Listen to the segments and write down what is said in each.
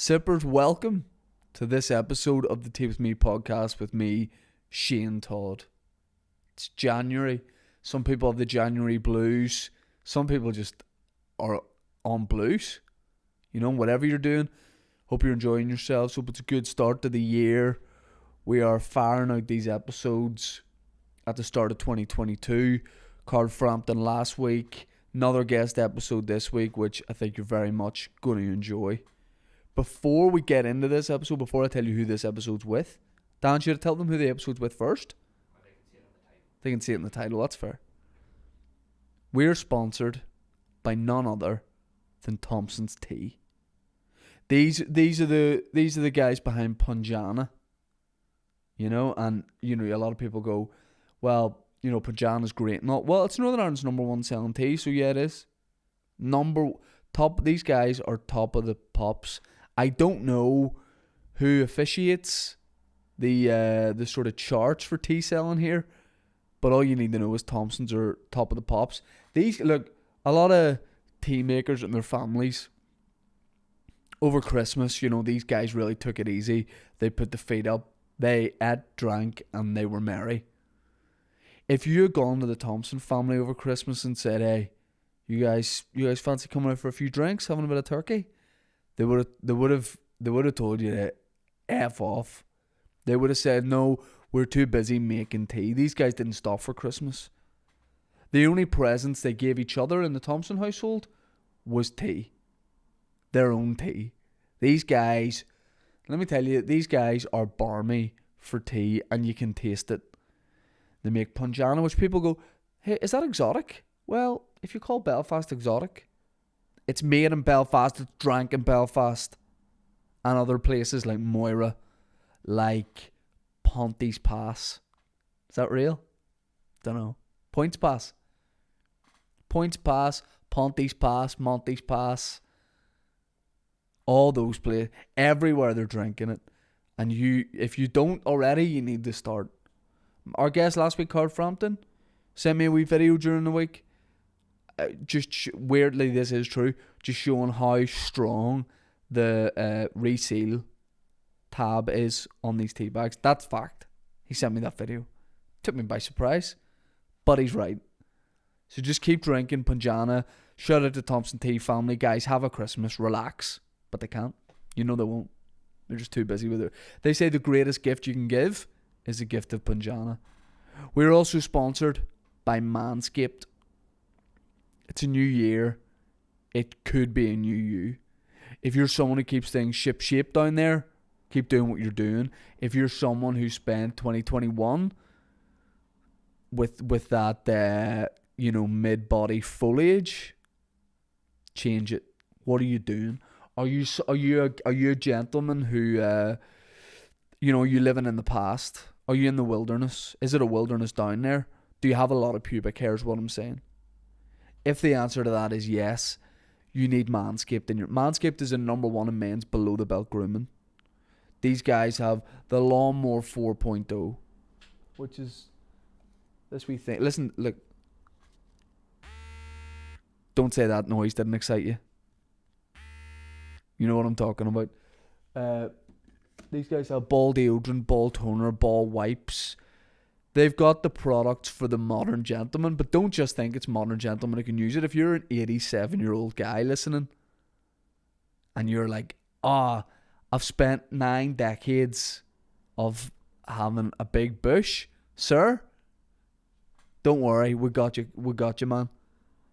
Sippers, welcome to this episode of the Tea With Me podcast with me, Shane Todd. It's January. Some people have the January blues. Some people just are on blues. You know, whatever you're doing, hope you're enjoying yourselves. Hope it's a good start to the year. We are firing out these episodes at the start of 2022. Carl Frampton last week. Another guest episode this week, which I think you're very much going to enjoy. Before we get into this episode, before I tell you who this episode's with, Dan, should I tell them who the episode's with first? They can see it in the title. That's fair. We're sponsored by none other than Thompson's Tea. These are the guys behind Punjana. You know, and you know a lot of people go, well, you know, Punjana's great and all. Well, it's Northern Ireland's number one selling tea, so yeah, it is. These guys are top of the pops. I don't know who officiates the sort of charts for tea selling here, but all you need to know is Thompson's are top of the pops. Look, a lot of tea makers and their families over Christmas, you know, these guys really took it easy. They put the feet up, they ate, drank, and they were merry. If you had gone to the Thompson family over Christmas and said, hey, you guys fancy coming out for a few drinks, having a bit of turkey? They would have told you to F off. They would have said, no, we're too busy making tea. These guys didn't stop for Christmas. The only presents they gave each other in the Thompson household was tea. Their own tea. These guys, let me tell you, these guys are barmy for tea, and you can taste it. They make Punjana, which people go, hey, is that exotic? Well, if you call Belfast exotic, it's made in Belfast, it's drank in Belfast, and other places like Moira, like Ponty's Pass. Is that real? Don't know. Ponty's Pass, Ponty's Pass, Monty's Pass. All those places, everywhere they're drinking it. And if you don't already, you need to start. Our guest last week, Carl Frampton, sent me a wee video during the week. Weirdly, this is true. Just showing how strong the reseal tab is on these tea bags. That's fact. He sent me that video. Took me by surprise. But he's right. So just keep drinking Punjana. Shout out to Thompson Tea family. Guys, have a Christmas. Relax. But they can't. You know they won't. They're just too busy with it. They say the greatest gift you can give is a gift of Punjana. We're also sponsored by Manscaped. It's a new year. It could be a new you. If you're someone who keeps things ship-shape down there, keep doing what you're doing. If you're someone who spent 2021 with that mid-body foliage, change it. What are you doing? Are you a gentleman who you living in the past? Are you in the wilderness? Is it a wilderness down there? Do you have a lot of pubic hair is what I'm saying? If the answer to that is yes, you need Manscaped in your... Manscaped is the number one in men's below the belt grooming. These guys have the Lawnmower 4.0, which is this wee thing. Listen, look. Don't say that noise didn't excite you. You know what I'm talking about. These guys have ball deodorant, ball toner, ball wipes. They've got the products for the modern gentleman, but don't just think it's modern gentleman who can use it. If you're an 87-year-old guy listening, and you're like, I've spent 9 decades of having a big bush, sir, don't worry, we got you, man.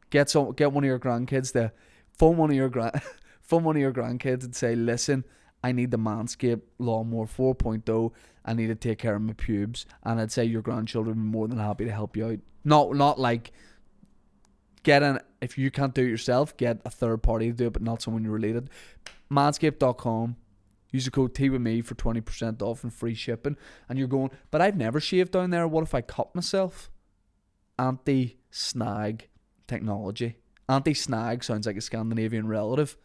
Get one of your grandkids to phone one of your grandkids and say, listen, I need the Manscaped Lawnmower 4.0. I need to take care of my pubes. And I'd say your grandchildren would be more than happy to help you out. Not like if you can't do it yourself, get a third party to do it, but not someone you're related. Manscaped.com. Use the code TEAWITHME for 20% off and free shipping. And you're going, but I've never shaved down there. What if I cut myself? Anti-snag technology. Anti-snag sounds like a Scandinavian relative.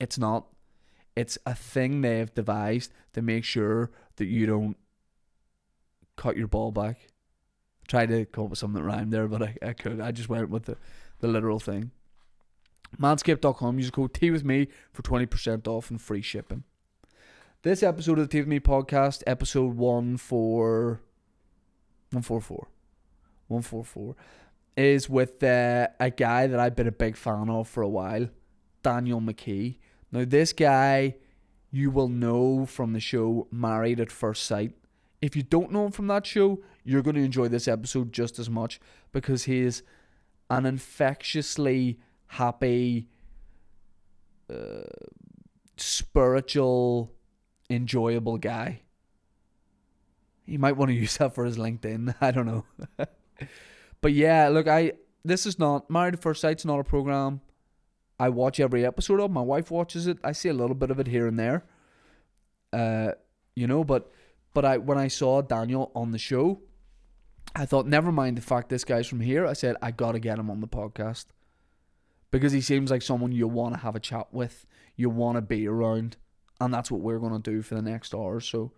It's not. It's a thing they've devised to make sure that you don't cut your ball back. I tried to come up with something that rhymed there, but I couldn't. I just went with the literal thing. Manscaped.com. Use the code TEAWITHME for 20% off and free shipping. This episode of the Tea With Me podcast, episode 144, is with a guy that I've been a big fan of for a while, Daniel McKee. Now, this guy you will know from the show Married at First Sight. If you don't know him from that show, you're going to enjoy this episode just as much because he is an infectiously happy, spiritual, enjoyable guy. You might want to use that for his LinkedIn. I don't know. But yeah, look, this is not Married at First Sight's not a program I watch every episode of. My wife watches it. I see a little bit of it here and there. But when I saw Daniel on the show, I thought, never mind the fact this guy's from here. I said, I gotta get him on the podcast because he seems like someone you want to have a chat with, you want to be around, and that's what we're gonna do for the next hour or so.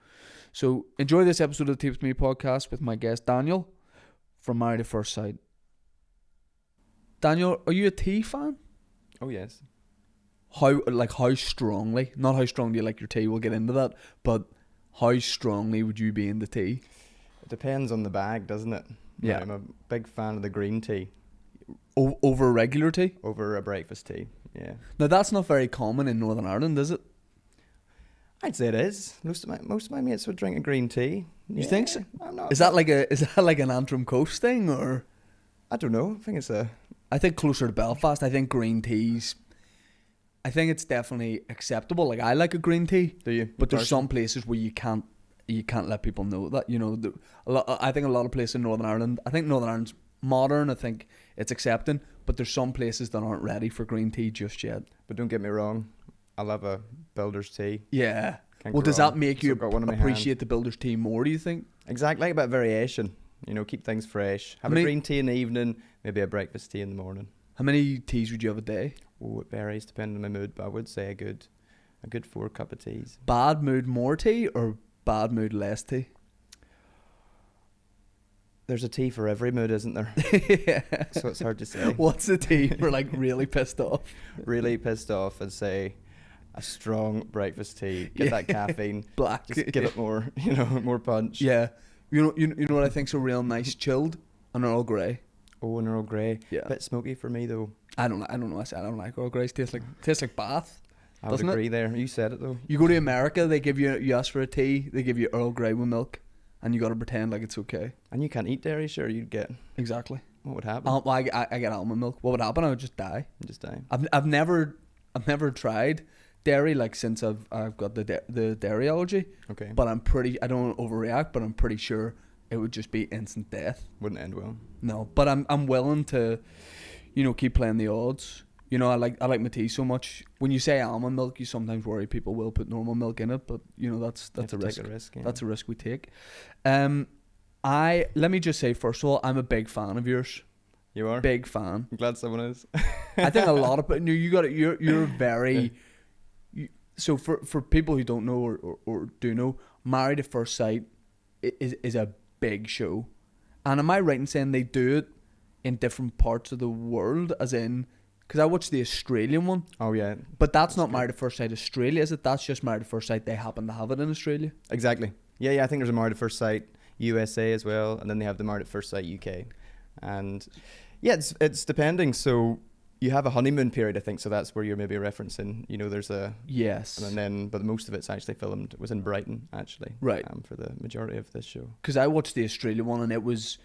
So enjoy this episode of the Tea With Me podcast with my guest Daniel from Married at First Sight. Daniel, are you a tea fan? Oh yes. How strongly? Not how strongly you like your tea. We'll get into that, but how strongly would you be into tea? It depends on the bag, doesn't it? Yeah. I'm a big fan of the green tea. Over regular tea? Over a breakfast tea, yeah. Now that's not very common in Northern Ireland, is it? I'd say it is. Most of my mates would drink a green tea. You think so? I'm not. Is that like an Antrim Coast thing, or? I don't know. I think closer to Belfast. I think green teas. I think it's definitely acceptable. Like I like a green tea. Do you? But there's some places where you can't let people know that. I think a lot of places in Northern Ireland. I think Northern Ireland's modern. I think it's accepting. But there's some places that aren't ready for green tea just yet. But don't get me wrong. I love a builder's tea. Yeah. Well, does that make you appreciate the builder's tea more, do you think? Exactly, a bit of variation. Keep things fresh. Have a green tea in the evening, maybe a breakfast tea in the morning. How many teas would you have a day? Oh, it varies depending on my mood, but I would say a good 4 cup of teas. Bad mood more tea or bad mood less tea? There's a tea for every mood, isn't there? Yeah. So it's hard to say. What's the tea for like really pissed off? Really pissed off, I'd say a strong breakfast tea. Get that caffeine. Black. Just give it more, more punch. Yeah. You know what I think's a real nice chilled? An Earl Grey. Oh, an Earl Grey. Yeah. Bit smoky for me though. I don't know. I said I don't like Earl Greys. Tastes like Bath. I would agree there. You said it though. You go to America, they give you ask for a tea, they give you Earl Grey with milk, and you got to pretend like it's okay. And you can't eat dairy, sure you'd get. Exactly. What would happen? I get almond milk. What would happen? I would just die. Just die. I've never tried dairy since I've got the dairy allergy. Okay. But I don't overreact, but I'm pretty sure it would just be instant death. Wouldn't end well. No, but I'm willing to, keep playing the odds. I like my tea so much. When you say almond milk, you sometimes worry people will put normal milk in it, but that's a risk. Take a risk. Yeah. That's a risk we take. Let me just say first of all, I'm a big fan of yours. You are? Big fan. I'm glad someone is. I think a lot of people. You're very. So for people who don't know or do know, Married at First Sight is a big show, and am I right in saying they do it in different parts of the world, as in, because I watched the Australian one. Oh yeah, but that's not Married at First Sight Australia, is it? That's just Married at First Sight. They happen to have it in Australia. Exactly. Yeah. I think there's a Married at First Sight USA as well, and then they have the Married at First Sight UK, and yeah, it's depending. So you have a honeymoon period, I think. So that's where you're maybe referencing. There's a yes, and then but most of it's actually filmed. It was in Brighton actually, right? For the majority of this show. Because I watched the Australian one and it was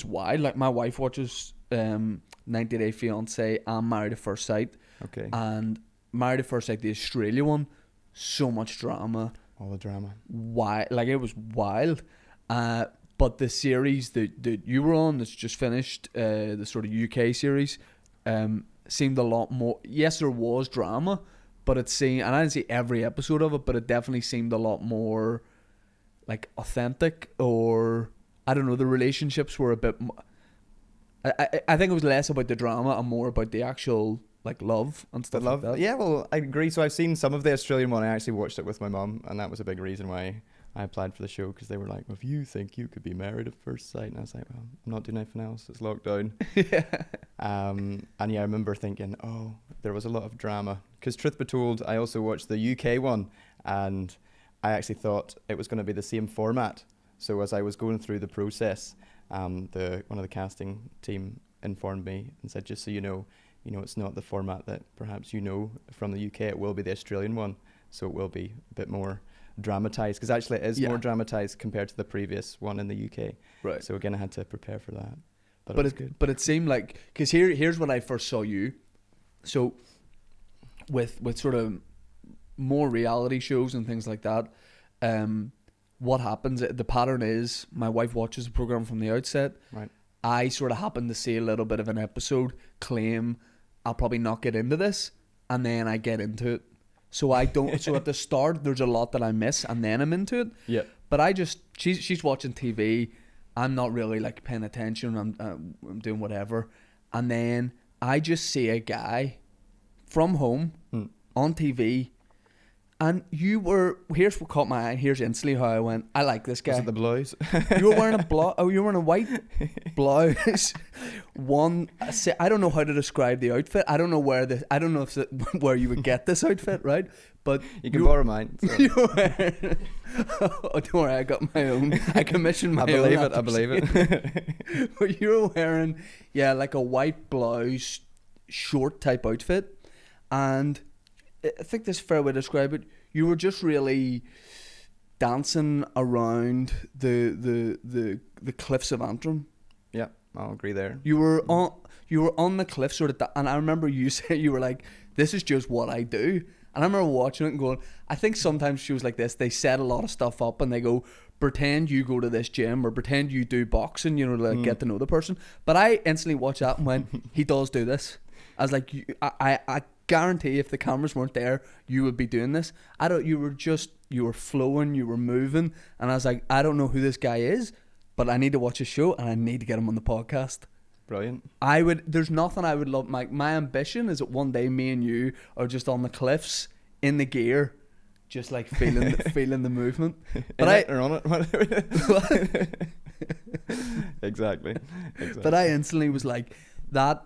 wild. Like my wife watches 90 Day Fiance and Married at First Sight. Okay. And Married at First Sight, the Australia one, so much drama. All the drama. Why? Like it was wild. But the series that you were on, that's just finished, the sort of UK series, seemed a lot more. Yes, there was drama, but it seemed, and I didn't see every episode of it, but it definitely seemed a lot more like authentic, or I don't know. The relationships were a bit. I think it was less about the drama and more about the actual like love and stuff. Like that. Yeah, well, I agree. So I've seen some of the Australian one. I actually watched it with my mum, and that was a big reason why I applied for the show, because they were like, well, if you think you could be married at first sight, and I was like, well, I'm not doing anything else, it's lockdown. Yeah. And yeah, I remember thinking, oh, there was a lot of drama, because truth be told, I also watched the UK one, and I actually thought it was going to be the same format. So as I was going through the process, one of the casting team informed me and said, just so you know, it's not the format that perhaps from the UK. It will be the Australian one, so it will be a bit more dramatized, because actually it is more dramatized compared to the previous one in the UK. Right. So again, I had to prepare for that. But it was good. But it seemed like, because here's when I first saw you. So with sort of more reality shows and things like that, what happens, the pattern is my wife watches the program from the outset. Right. I sort of happen to see a little bit of an episode, claim I'll probably not get into this, and then I get into it. So I don't. So at the start, there's a lot that I miss, and then I'm into it. Yeah. But she's watching TV. I'm not really like paying attention. I'm doing whatever, and then I just see a guy from home on TV. And here's what caught my eye. Here's instantly how I went, I like this guy. Was it the blouse? You were wearing you were wearing a white blouse. I don't know how to describe the outfit. I don't know where where you would get this outfit, right? But you can borrow mine. Don't worry, I got my own. I commissioned my own. I believe it. But you were wearing, like a white blouse, short type outfit, and I think this is a fair way to describe it. You were just really dancing around the cliffs of Antrim. Yeah, I'll agree there. You were on the cliff sort of, and I remember you said, you were like, "This is just what I do." And I remember watching it and going, I think sometimes shows like this, they set a lot of stuff up and they go, pretend you go to this gym or pretend you do boxing, get to know the person. But I instantly watched that and went, he does do this. I was like, I guarantee if the cameras weren't there, you would be doing this. You were flowing, you were moving, and I was like, I don't know who this guy is, but I need to watch his show and I need to get him on the podcast. Brilliant. There's nothing I would love. My ambition is that one day me and you are just on the cliffs in the gear, just like feeling the movement. But or on it. Exactly. But I instantly was like that.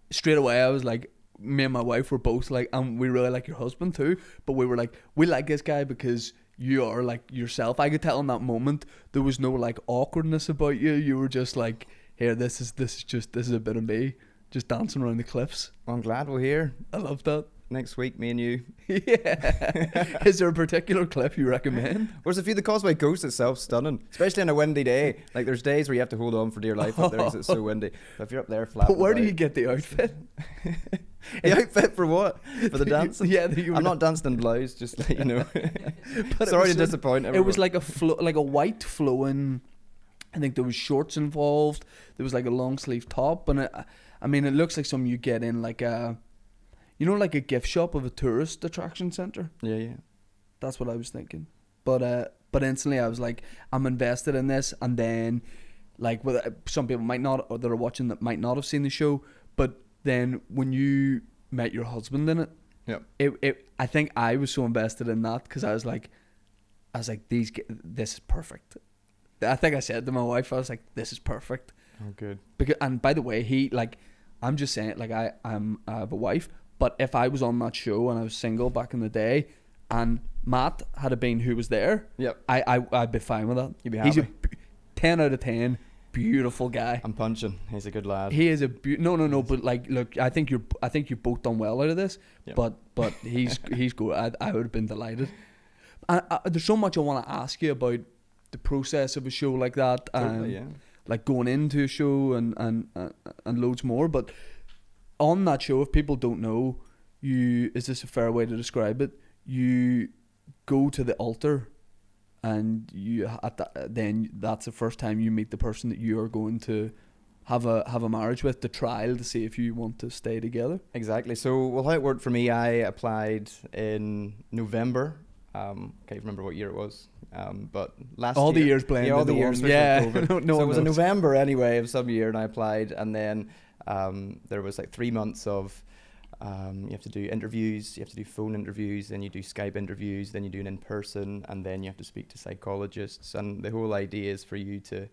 Straight away, I was like, me and my wife were both like, and we really like your husband too. But we were like, we like this guy because you are like yourself. I could tell in that moment there was no like awkwardness about you. You were just like, here, this is a bit of me, just dancing around the cliffs. Well, I'm glad we're here. I love that. Next week, me and you. Yeah. Is there a particular cliff you recommend? There's a few. The Causeway Coast itself, stunning, especially on a windy day. Like there's days where you have to hold on for dear life up there because it's so windy. But if you're up there flapping, but where do you get the outfit? The outfit for what? For the dancing? Yeah, I'm not dancing in blouse. Just let you know. Sorry to disappoint everyone. It was like a white flowing. I think there was shorts involved. There was like a long sleeve top, and it looks like something you get in like a. Like a gift shop of a tourist attraction centre. Yeah. That's what I was thinking. But instantly I was like, I'm invested in this. And then, like, some people that are watching that might not have seen the show. But then when you met your husband in it, I think I was so invested in that because I was like, this is perfect. I think I said to my wife, I was like, this is perfect. Oh, good. And by the way, I'm just saying, like, I have a wife. But if I was on that show and I was single back in the day, and Matt had been who was there, I'd be fine with that. You'd be happy. He's a 10 out of 10, beautiful guy. I'm punching. He's a good lad. He is no. But like, look, I think you've both done well out of this. Yep. But he's good. I would have been delighted. And there's so much I want to ask you about the process of a show like that, totally, like going into a show and loads more, but. On that show, if people don't know, is this a fair way to describe it? You go to the altar, and then that's the first time you meet the person that you are going to have a marriage with, the trial to see if you want to stay together. Exactly. So, how it worked for me, I applied in November. Can't remember what year it was. But last all year, the years blended. All the years. Yeah. So it was in November anyway of some year, and I applied, and then. There was like 3 months of you have to do interviews, you have to do phone interviews, then you do Skype interviews, then you do an in-person, and then you have to speak to psychologists. And the whole idea is for you to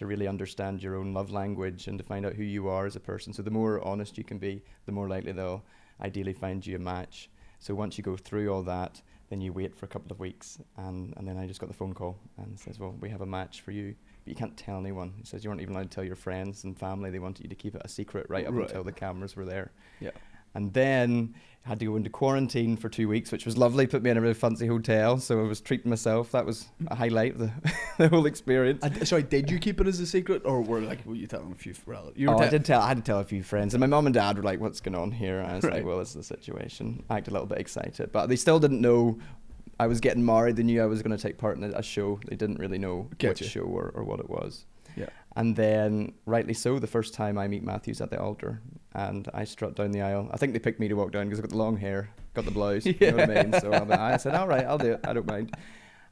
really understand your own love language and to find out who you are as a person. So the more honest you can be, the more likely they'll ideally find you a match. So once you go through all that, then you wait for a couple of weeks, and then I just got the phone call and it says, well, we have a match for you, but you can't tell anyone. He says you weren't even allowed to tell your friends and family. They wanted you to keep it a secret right up until the cameras were there. Yeah. And then I had to go into quarantine for 2 weeks, which was lovely. Put me in a really fancy hotel, so I was treating myself. That was a highlight of the whole experience. Sorry, did you keep it as a secret, or were you telling a few relatives? I did tell. I had to tell a few friends, and my mum and dad were like, "What's going on here?" And I was like, "Well, this is the situation." I acted a little bit excited, but they still didn't know I was getting married. They knew I was going to take part in a show. They didn't really know which show or what it was. Yeah. And then, rightly so, the first time I meet Matthew's at the altar, and I strut down the aisle. I think they picked me to walk down because I got the long hair, got the blouse, you know what I mean? So I said, all right, I'll do it. I don't mind.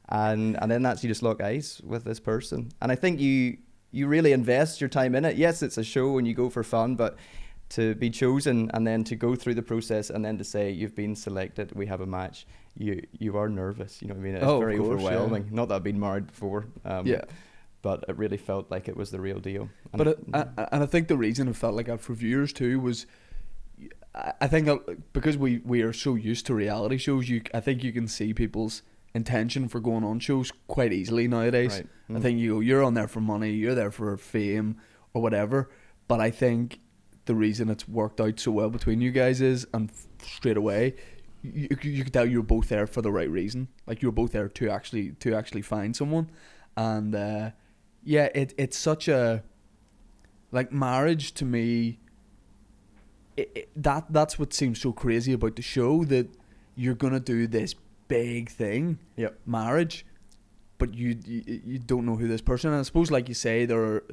And then that's, you just lock eyes with this person. And I think you really invest your time in it. Yes, it's a show and you go for fun, but to be chosen and then to go through the process and then to say you've been selected, we have a match, you are nervous. You know what I mean? It's very overwhelming. Not that I've been married before. But it really felt like it was the real deal. And I think the reason it felt like that for viewers too was, I think because we are so used to reality shows, I think you can see people's intention for going on shows quite easily nowadays. Right. I think you're on there for money, you're there for fame or whatever. But I think the reason it's worked out so well between you guys is, and straight away, you could tell you're both there for the right reason. Like you're both there to actually find someone, and. Yeah, it's such a, like, marriage to me, that's what seems so crazy about the show, that you're going to do this big thing, marriage, but you don't know who this person is. And I suppose, like you say, there's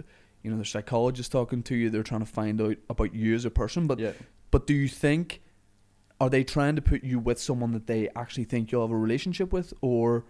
psychologists talking to you, they're trying to find out about you as a person, but do you think, are they trying to put you with someone that they actually think you'll have a relationship with, or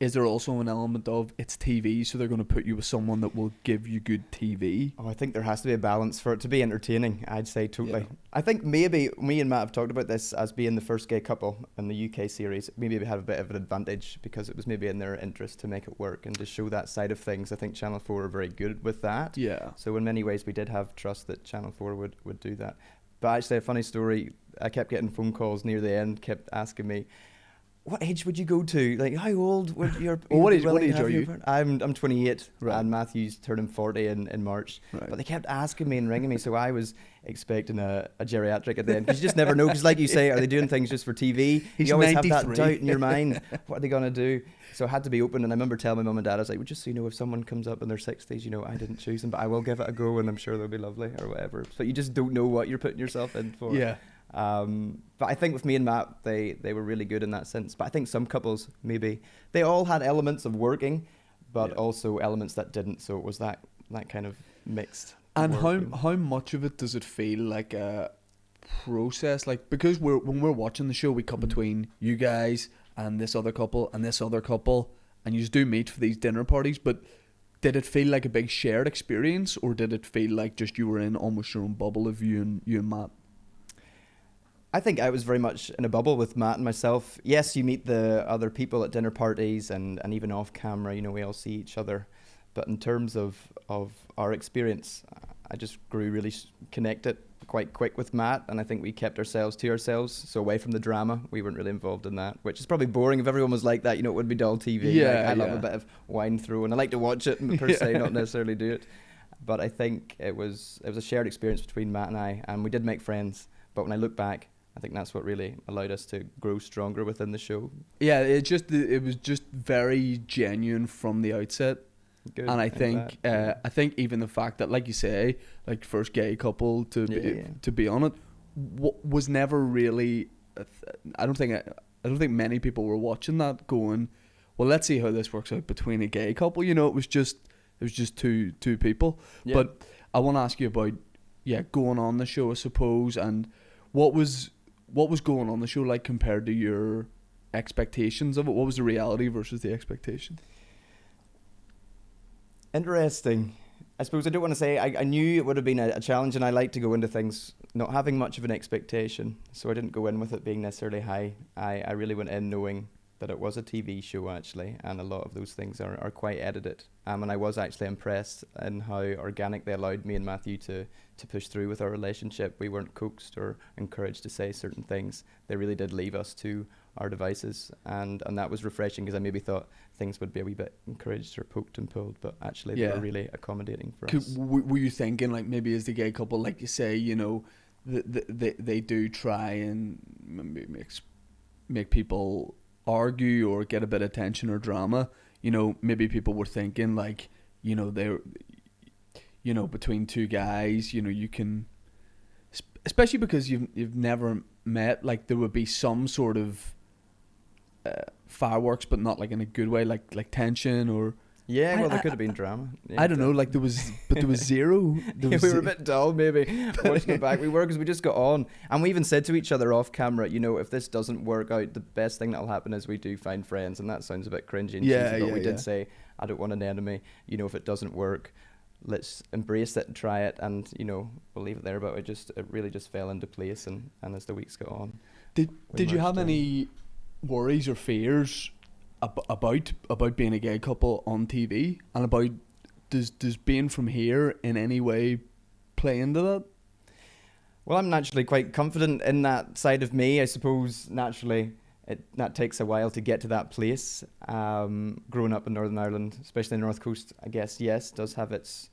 is there also an element of it's TV, so they're going to put you with someone that will give you good TV? Oh, I think there has to be a balance for it to be entertaining, I'd say, totally. Yeah. I think maybe me and Matt have talked about this as being the first gay couple in the UK series. Maybe we have a bit of an advantage because it was maybe in their interest to make it work and to show that side of things. I think Channel 4 are very good with that. Yeah. So in many ways we did have trust that Channel 4 would do that. But actually, a funny story, I kept getting phone calls near the end, kept asking me, what age would you go to? Like, how old would your... what age are you? I'm 28, right. And Matthew's turning 40 in March. Right. But they kept asking me and ringing me, so I was expecting a geriatric at the end. Because you just never know. Because like you say, are they doing things just for TV? He's you always 93. have that doubt in your mind. What are they going to do? So I had to be open. And I remember telling my mum and dad, I was like, well, just so you know, if someone comes up in their 60s, I didn't choose them, but I will give it a go and I'm sure they'll be lovely or whatever. So you just don't know what you're putting yourself in for. Yeah. But I think with me and Matt, they were really good in that sense. But I think some couples, maybe, they all had elements of working, but also elements that didn't. So it was that kind of mixed. And how much of it does it feel like a process? Like, because when we're watching the show, we cut between you guys and this other couple and this other couple, and you just do meet for these dinner parties. But did it feel like a big shared experience, or did it feel like just you were in almost your own bubble of you and Matt? I think I was very much in a bubble with Matt and myself. Yes, you meet the other people at dinner parties and even off camera, we all see each other. But in terms of our experience, I just grew really connected quite quick with Matt, and I think we kept ourselves to ourselves, so away from the drama. We weren't really involved in that, which is probably boring if everyone was like that. It would be dull TV. Yeah, I love a bit of wine throw, and I like to watch it per se, not necessarily do it. But I think it was a shared experience between Matt and I, and we did make friends. But when I look back, I think that's what really allowed us to grow stronger within the show. Yeah, it was just very genuine from the outset. Good. And I think even the fact that, like you say, like first gay couple to be on it was never really. I don't think many people were watching that going, well, let's see how this works out between a gay couple. It was just two people. Yeah. But I want to ask you about going on the show, I suppose, and what was going on the show like compared to your expectations of it? What was the reality versus the expectation? Interesting. I suppose I don't want to say I knew it would have been a challenge, and I like to go into things not having much of an expectation, so I didn't go in with it being necessarily high. I really went in knowing that it was a TV show actually, and a lot of those things are quite edited. And I was actually impressed in how organic they allowed me and Matthew to push through with our relationship. We weren't coaxed or encouraged to say certain things. They really did leave us to our devices, and that was refreshing, because I maybe thought things would be a wee bit encouraged or poked and pulled, but actually they were really accommodating for us. Were you thinking, like, maybe as the gay couple, like you say, you know, they do try and maybe make people argue or get a bit of tension or drama, you know, maybe people were thinking, like, you know, they're, you know, between two guys, you know, you can, especially because you've never met, like, there would be some sort of fireworks, but not like in a good way, like tension or there could have been drama. I don't know, like there was zero. We were a bit dull maybe watching it back. We were, because we just got on, and we even said to each other off camera, you know, if this doesn't work out, the best thing that'll happen is we do find friends. And that sounds a bit cringy and cheesy, but we did say, I don't want an enemy, you know, if it doesn't work, let's embrace it and try it, and, you know, we'll leave it there. But it really just fell into place, and as the weeks got on, did you have any worries or fears about being a gay couple on TV, and about does being from here in any way play into that? Well, I'm naturally quite confident in that side of me. I suppose naturally that takes a while to get to that place. Growing up in Northern Ireland, especially the North Coast, I guess, yes, does have its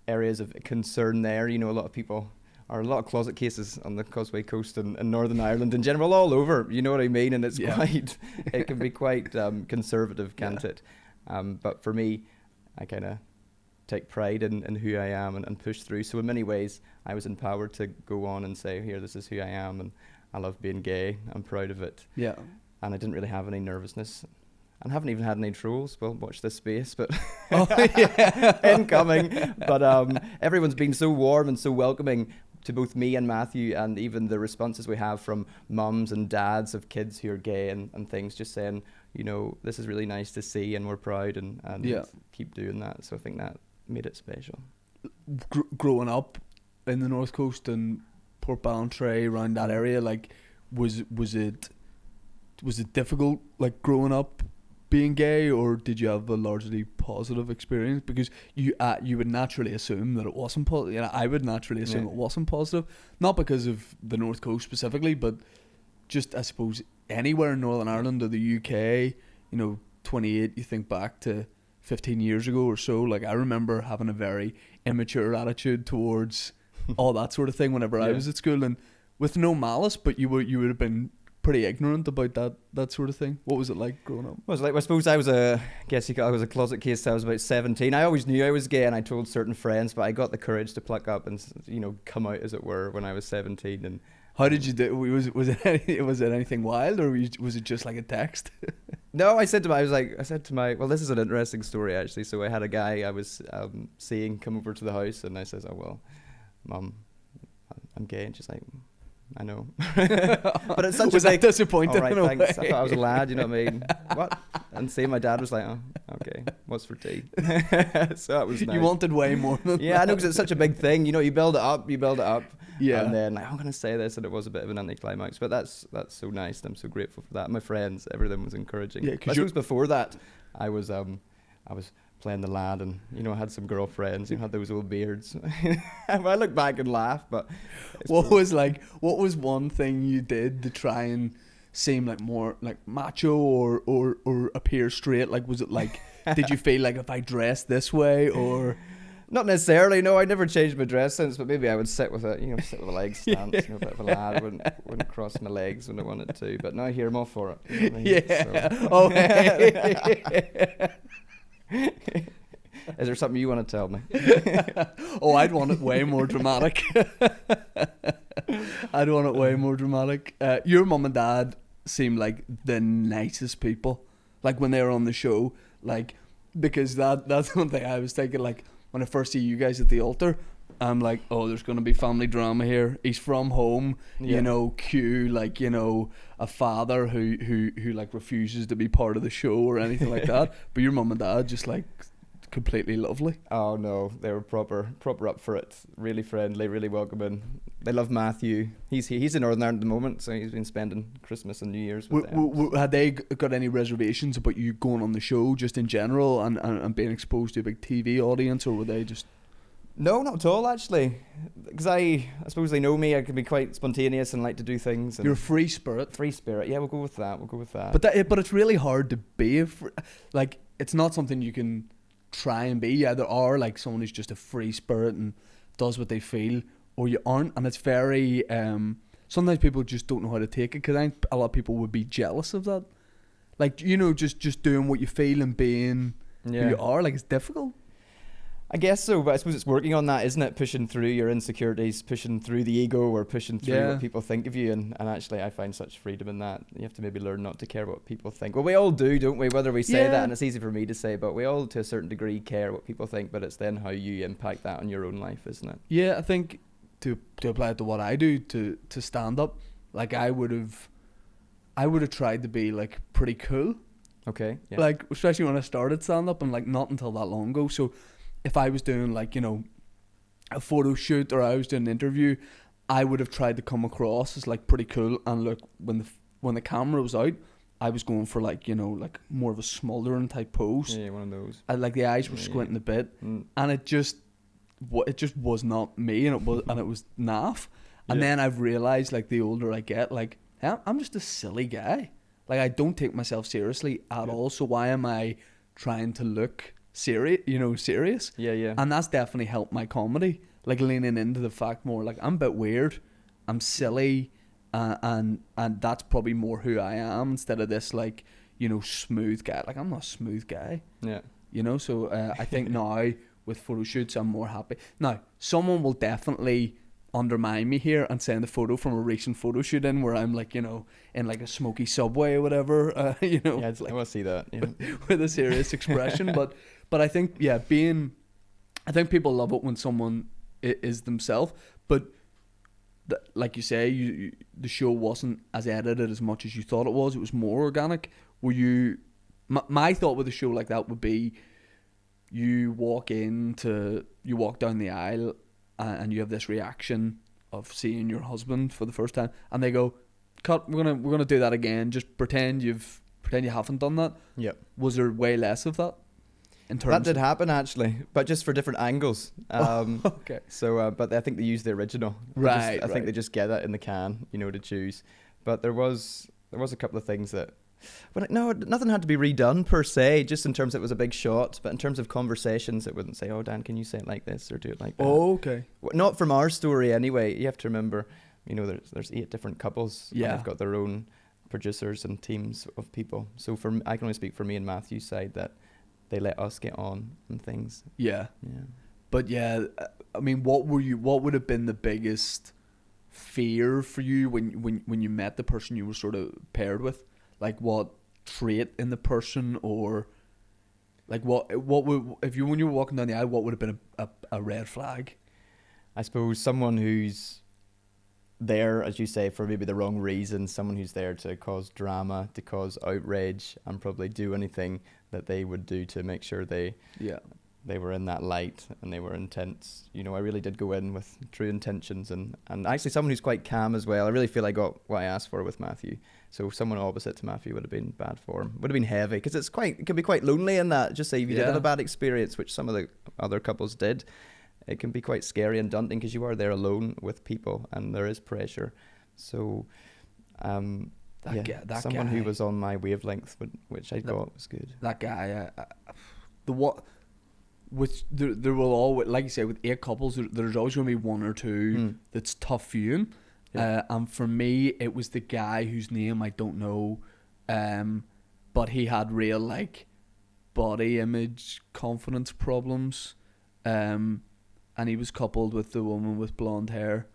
areas of concern there. You know, a lot of closet cases on the Causeway Coast and Northern Ireland in general, all over, you know what I mean? And it's it can be quite conservative, can't it? But for me, I kind of take pride in who I am and push through. So in many ways, I was empowered to go on and say, here, this is who I am, and I love being gay. I'm proud of it. Yeah. And I didn't really have any nervousness. And haven't even had any trolls. Well, watch this space, but incoming. But everyone's been so warm and so welcoming to both me and Matthew, and even the responses we have from mums and dads of kids who are gay and things, just saying, you know, this is really nice to see, and we're proud, and keep doing that. So I think that made it special. Growing up in the North Coast and Port Ballantrae, around that area, like, was it difficult, like, growing up being gay, or did you have a largely positive experience? Because you would naturally assume that it wasn't positive. You know, I would naturally assume it wasn't positive, not because of the North Coast specifically, but just, I suppose, anywhere in Northern Ireland or the UK. You know, 28. You think back to 15 years ago or so. Like, I remember having a very immature attitude towards all that sort of thing whenever I was at school, and with no malice, but you would have been pretty ignorant about that sort of thing. What was it like growing up? Well, I suppose I was a closet case till I was about 17. I always knew I was gay, and I told certain friends, but I got the courage to pluck up and, you know, come out, as it were, when I was 17. And how did you do? Was it anything wild, or was it just like a text? No, I said to my well, this is an interesting story actually. So I had a guy I was seeing come over to the house, and I says, "Oh well, Mum, I'm gay," and she's like, I know. But it's such was a big... disappointing? All right, thanks. I thought I was a lad, you know what I mean? What? And see, my dad was like, oh, okay, what's for tea? So that was nice. You wanted way more than that. I know, because it's such a big thing. You know, you build it up. Yeah. And then, like, I'm going to say this, and it was a bit of an anticlimax. But that's so nice. I'm so grateful for that. My friends, everything was encouraging. Yeah, because before that, I was playing the lad, and, you know, I had some girlfriends who had those old beards. I look back and laugh, but what was one thing you did to try and seem like more like macho or appear straight? Like, was it like, did you feel like if I dressed this way, or? Not necessarily, no. I never changed my dress sense, but maybe I would sit with a leg stance, you know, a bit of a lad. Wouldn't cross my legs when I wanted to. But now here, I'm all for it. You know what I mean? Yeah. So. Oh. Is there something you want to tell me? Oh, I'd want it way more dramatic. Your mum and dad seem like the nicest people. Like, when they were on the show, like, because that's one thing I was thinking, like, when I first see you guys at the altar, I'm like, oh, there's going to be family drama here. He's from home, you know, cue, like, you know, a father who like refuses to be part of the show or anything like that. But your mum and dad just like completely lovely. Oh no, they were proper up for it. Really friendly, really welcoming. They love Matthew. He's in Northern Ireland at the moment, so he's been spending Christmas and New Year's with them. Had they got any reservations about you going on the show just in general and being exposed to a big TV audience, or were they just... No, not at all actually, because I suppose they know me. I can be quite spontaneous and like to do things. And you're a free spirit. Free spirit, yeah. We'll go with that. But it's really hard to be like, it's not something you can try and be. You either are like someone who's just a free spirit and does what they feel, or you aren't. And it's very sometimes people just don't know how to take it, because I think a lot of people would be jealous of that. Like, you know, just doing what you feel and being who you are. Like, it's difficult. I guess so, but I suppose it's working on that, isn't it? Pushing through your insecurities, pushing through the ego, or pushing through what people think of you. And actually, I find such freedom in that. You have to maybe learn not to care what people think. Well, we all do, don't we? Whether we say that, and it's easy for me to say, but we all, to a certain degree, care what people think. But it's then how you impact that on your own life, isn't it? Yeah, I think to apply it to what I do, to stand up, like I would have tried to be like pretty cool. Okay. Yeah. Like, especially when I started stand up, and like not until that long ago. So if I was doing like, you know, a photo shoot, or I was doing an interview, I would have tried to come across as like pretty cool. And look, when the camera was out, I was going for like, you know, like more of a smoldering type pose. Yeah, one of those. And like the eyes were squinting a bit, and it just was not me, and it was naff. And then I've realized, like, the older I get, like, I'm just a silly guy. Like, I don't take myself seriously at all. So why am I trying to look serious? Yeah. And that's definitely helped my comedy, like leaning into the fact more, like, I'm a bit weird, I'm silly, and that's probably more who I am, instead of this, like, you know, smooth guy. Like, I'm not a smooth guy. Yeah. You know, so I think now with photo shoots, I'm more happy. Now, someone will definitely undermine me here and send a photo from a recent photo shoot in where I'm like, you know, in like a smoky subway or whatever, you know. Yeah, like, I want to see that. Yeah. with a serious expression. But I think, I think people love it when someone is themselves. But like you say, the show wasn't as edited as much as you thought it was. It was more organic. Were you... My thought with a show like that would be, you walk down the aisle, and you have this reaction of seeing your husband for the first time, and they go, "Cut. We're gonna do that again. Just pretend you haven't done that." Yep. Was there way less of that? That did happen actually, but just for different angles. Okay. So, but I think they used the original. Right. I think they just get it in the can, you know, to choose. But there was a couple of things that... But no, nothing had to be redone per se, just in terms it was a big shot. But in terms of conversations, it wouldn't say, "Oh, Dan, can you say it like this or do it like that?" Oh, okay. Not from our story anyway. You have to remember, you know, there's 8 different couples. Yeah. And they've got their own producers and teams of people. So I can only speak for me and Matthew's side, that they let us get on and things. Yeah. Yeah. But yeah, I mean, what would have been the biggest fear for you when you met the person you were sort of paired with? Like, what trait in the person, or like what would, when you were walking down the aisle, what would have been a red flag? I suppose someone who's there, as you say, for maybe the wrong reasons, someone who's there to cause drama, to cause outrage, and probably do anything that they would do to make sure they were in that light and they were intense. You know, I really did go in with true intentions, and actually someone who's quite calm as well. I really feel I got what I asked for with Matthew. So someone opposite to Matthew would have been bad for him. Would have been heavy, because it can be quite lonely in that. Just say if you did have a bad experience, which some of the other couples did, it can be quite scary and daunting, because you are there alone with people and there is pressure. So someone guy who was on my wavelength, which I thought was good. That guy, which there will always, like you say, with 8 couples, there's always going to be 1 or 2 that's tough viewing. Yeah. And for me, it was the guy whose name I don't know, but he had real like body image confidence problems, and he was coupled with the woman with blonde hair,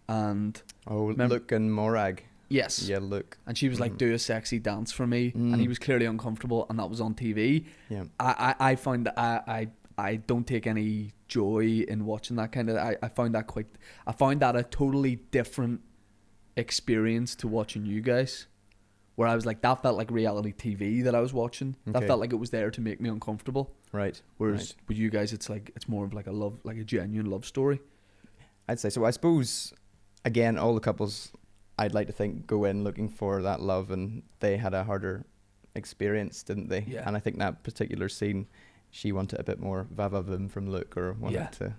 and Luke and Morag. Yes. Yeah, Luke. And she was like, "Do a sexy dance for me," and he was clearly uncomfortable, and that was on TV. Yeah. I find that I don't take any joy in watching that kind of... I found that a totally different experience to watching you guys. where I was like, that felt like reality TV that I was watching. That Okay. felt like it was there to make me uncomfortable. Right. Whereas with you guys, it's like it's more of like a genuine love story. I'd say so. I suppose, again, all the couples, I'd like to think, go in looking for that love, and they had a harder experience, didn't they? Yeah. And I think that particular scene, she wanted a bit more va-va-voom from Luke, or wanted to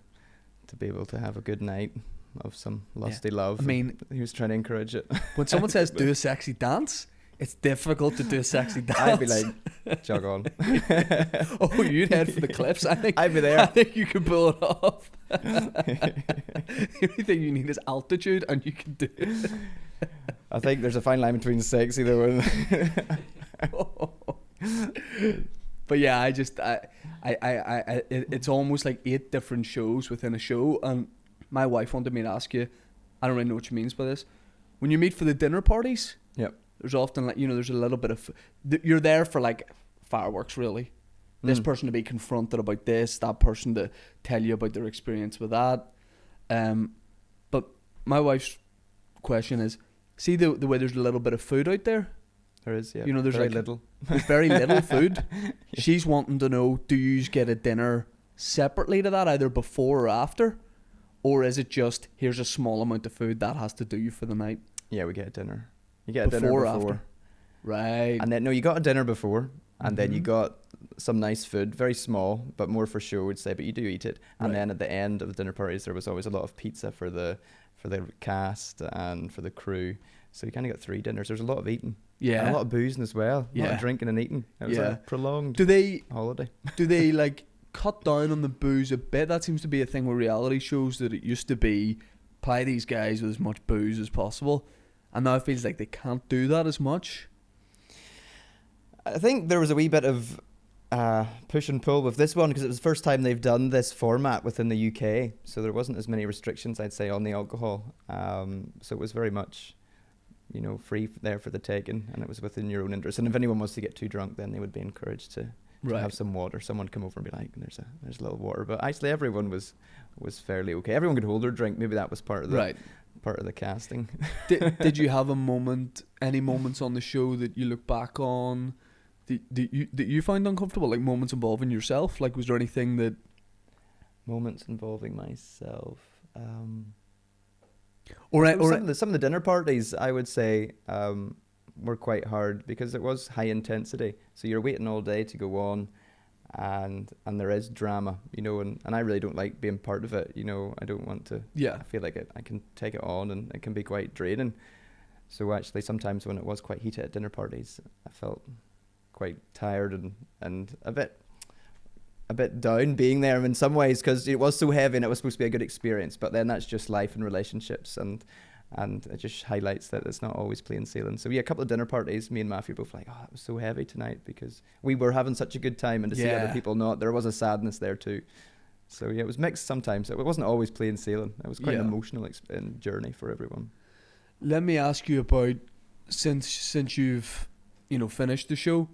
be able to have a good night of some lusty love. I mean, he was trying to encourage it. when someone says do a sexy dance, it's difficult to do a sexy dance. I'd be like, jog on. Oh, you'd head for the cliffs. I think I'd be there. I think you can pull it off. The only thing you need is altitude, and you can do it. I think there's a fine line between sexy though and But yeah, it's almost like 8 different shows within a show, and my wife wanted me to ask you, I don't really know what she means by this. When you meet for the dinner parties, Yep. there's often like, there's a little bit of, you're there for like fireworks really. This person to be confronted about this, that person to tell you about their experience with that. But my wife's question is, see the way there's a little bit of food out there? There is, yeah. There's very like little. There's very little food. She's wanting to know, do you get a dinner separately to that, either before or after? Or is it just, here's a small amount of food that has to do you for the night? Yeah, we get a dinner. You get a dinner Before or before. after? Right. And then, no, you got a dinner before, and then you got some nice food, very small, but more for show, would say, but you do eat it. And then at the end of the dinner parties, there was always a lot of pizza for the cast and for the crew. So you kind of got 3 dinners. There's a lot of eating. Yeah. And a lot of boozing as well. A lot of drinking and eating. It was a prolonged holiday. Do they like cut down on the booze a bit? That seems to be a thing with reality shows, that it used to be ply these guys with as much booze as possible, and now it feels like they can't do that as much. I think there was a wee bit of push and pull with this one, because it was the first time they've done this format within the UK, so there wasn't as many restrictions, I'd say, on the alcohol. So it was very much, free there for the taking, and it was within your own interest. And if anyone wants to get too drunk, then they would be encouraged to have some water. Someone would come over and be like, there's a little water. But actually everyone was fairly okay. Everyone could hold their drink. Maybe that was part of the casting. Did you have any moments on the show that you look back on that you find uncomfortable, like moments involving yourself? Like, was there anything that... Moments involving myself. Some of the dinner parties, I would say, were quite hard, because it was high intensity. So you're waiting all day to go on, and there is drama, and I really don't like being part of it. I don't want to. I feel like I can take it on, and it can be quite draining. So actually, sometimes when it was quite heated at dinner parties, I felt quite tired and a bit down being there in some ways, because it was so heavy and it was supposed to be a good experience. But then that's just life and relationships, and it just highlights that it's not always plain sailing. So a couple of dinner parties, me and Matthew both like, it was so heavy tonight, because we were having such a good time, and to see other people not, there was a sadness there too. So it was mixed sometimes. It wasn't always plain sailing. It was quite an emotional journey for everyone. Let me ask you about, since you've finished the show,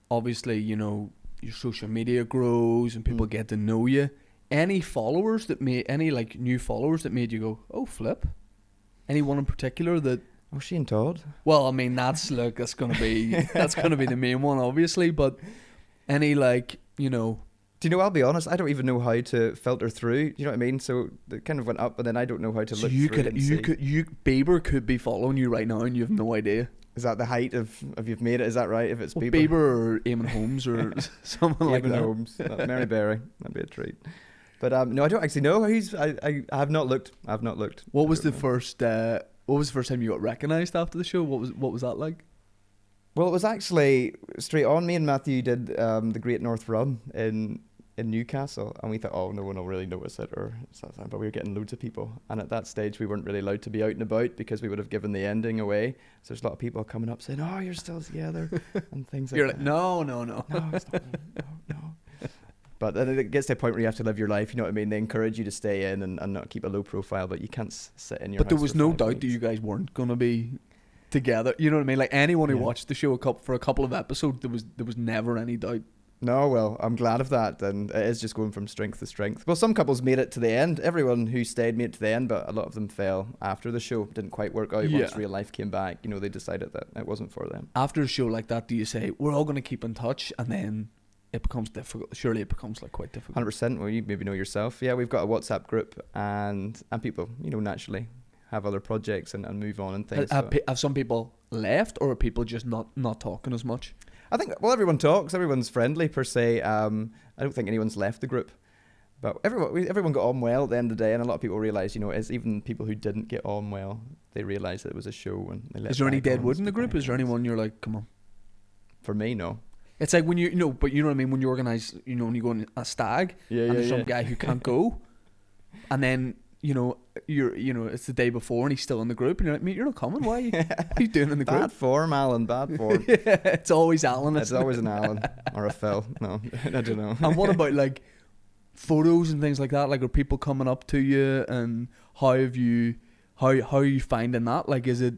obviously your social media grows and people get to know you. Any followers that new followers that made you go, oh flip? Anyone in particular that... Oh, Shane Todd. Well, I mean, that's gonna be the main one, obviously. But any Do you know? I'll be honest. I don't even know how to filter through. You know what I mean? So it kind of went up, and then I don't know how to look through. Bieber could be following you right now, and you have no idea. Is that the height of you've made it? Is that right? If it's Bieber or Eamon Holmes or someone like that. Eamon Holmes, Mary Berry, that'd be a treat. But no, I don't actually know. I have not looked. What was the first time you got recognised after the show? What was that like? Well, it was actually straight on. Me and Matthew did the Great North Run in Newcastle, and we thought, oh, no one will really notice it or something. But we were getting loads of people, and at that stage we weren't really allowed to be out and about, because we would have given the ending away. So there's a lot of people coming up saying, oh, you're still together, and things like that. You're like, no, it's not, no. But then it gets to a point where you have to live your life, you know what I mean? They encourage you to stay in and not keep a low profile, but you can't sit in your house. But there was no doubt that you guys weren't going to be together, you know what I mean? Like anyone who watched the show for a couple of episodes, there was never any doubt. No, well, I'm glad of that, and it is just going from strength to strength. Well, some couples made it to the end. Everyone who stayed made it to the end, but a lot of them fell after the show. Didn't quite work out once real life came back. You know, they decided that it wasn't for them. After a show like that, do you say, we're all going to keep in touch, and then it becomes difficult? Surely it becomes like quite difficult. 100%. Well, you maybe know yourself. Yeah, we've got a WhatsApp group, and people, you know, naturally have other projects and move on and things. Have some people left, or are people just not talking as much? I think, well, everyone talks. Everyone's friendly per se. I don't think anyone's left the group, but everyone got on well at the end of the day, and a lot of people realised, you know, it's even people who didn't get on well, they realised that it was a show, and they let. Is there any dead wood in the group? Is there anyone you're like, come on? For me, no. It's like when but you know what I mean. When you organise, you know, when you go on a stag, and there's some guy who can't go, and then it's the day before and he's still in the group, and you're like, mate, you're not coming. Why? What are you doing in the group? Bad form, Alan. Bad form. It's always Alan. It's always an Alan or a Phil. No, I don't know. And what about like photos and things like that? Like, are people coming up to you, and how are you finding that? Like, is it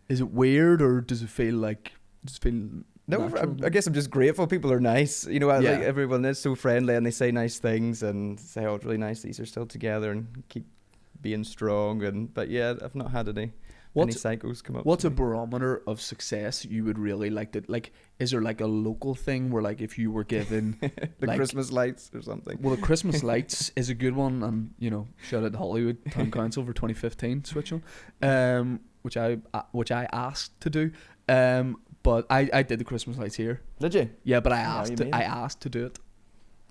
weird, or does it feel No, natural? I guess I'm just grateful. People are nice. You know, like everyone is so friendly, and they say nice things and say, "Oh, it's really nice that you're still together and keep being strong." But yeah, I've not had any psychos come up. What's a barometer of success you would really like to like? Is there like a local thing where, like, if you were given the Christmas lights or something? Well, the Christmas lights is a good one, and you know, shout out to Hollywood Town Council for 2015 switch on, which I asked to do. But I did the Christmas lights here. Did you? Yeah, but I asked to do it.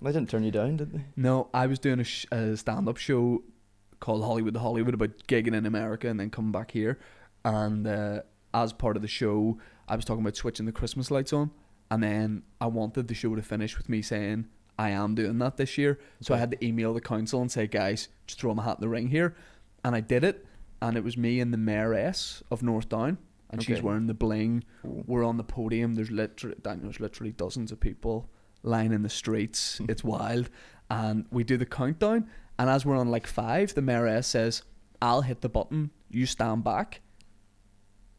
They didn't turn you down, did they? No, I was doing a stand-up show called Hollywood to Hollywood about gigging in America and then coming back here. And as part of the show, I was talking about switching the Christmas lights on. And then I wanted the show to finish with me saying, I am doing that this year. So I had to email the council and say, guys, just throw my hat in the ring here. And I did it. And it was me and the mayoress of North Down. And she's wearing the bling. Ooh. We're on the podium. There's literally dozens of people lining the streets. It's wild. And we do the countdown. And as we're on like 5, the mayoress says, I'll hit the button. You stand back.